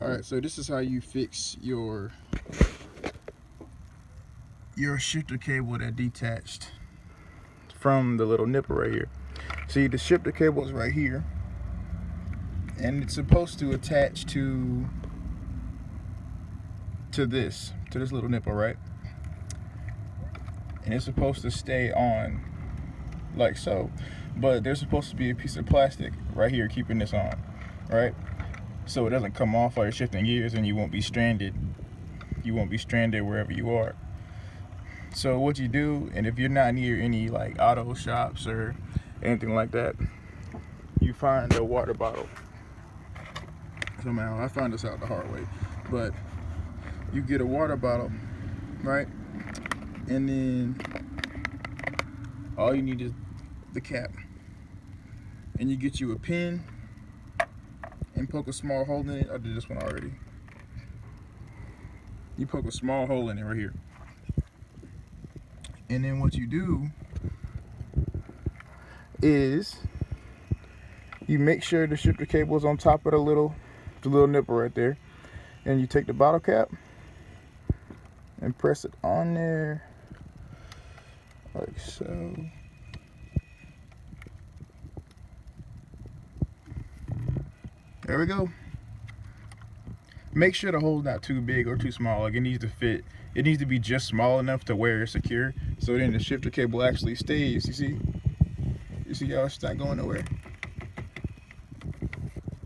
Alright, so this is how you fix your shifter cable that detached from the little nipple right here. See, the shifter cable is right here, and it's supposed to attach to this little nipple, right? And it's supposed to stay on like so, but there's supposed to be a piece of plastic right here keeping this on, right? So it doesn't come off while you're shifting gears, and you won't be stranded. You won't be stranded wherever you are. So what you do, and if you're not near any like auto shops or anything like that, you find a water bottle. Somehow I found this out the hard way, but you get a water bottle, right? And then all you need is the cap, and you get you a pin and poke a small hole in it. I did this one already. You poke a small hole in it right here, and then what you do is you make sure the shifter cable is on top of the little nipple right there, and you take the bottle cap and press it on there like so. There we go. Make sure the hole's not too big or too small. Like, it needs to fit. It needs to be just small enough to where it's secure, so then the shifter cable actually stays. You see? You see how it's not going nowhere?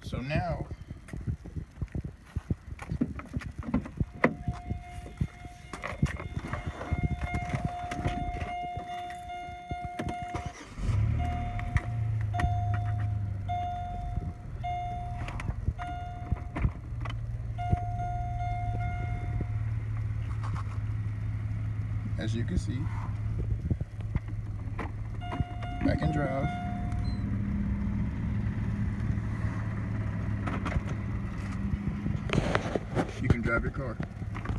So now, as you can see, I can drive. You can drive your car.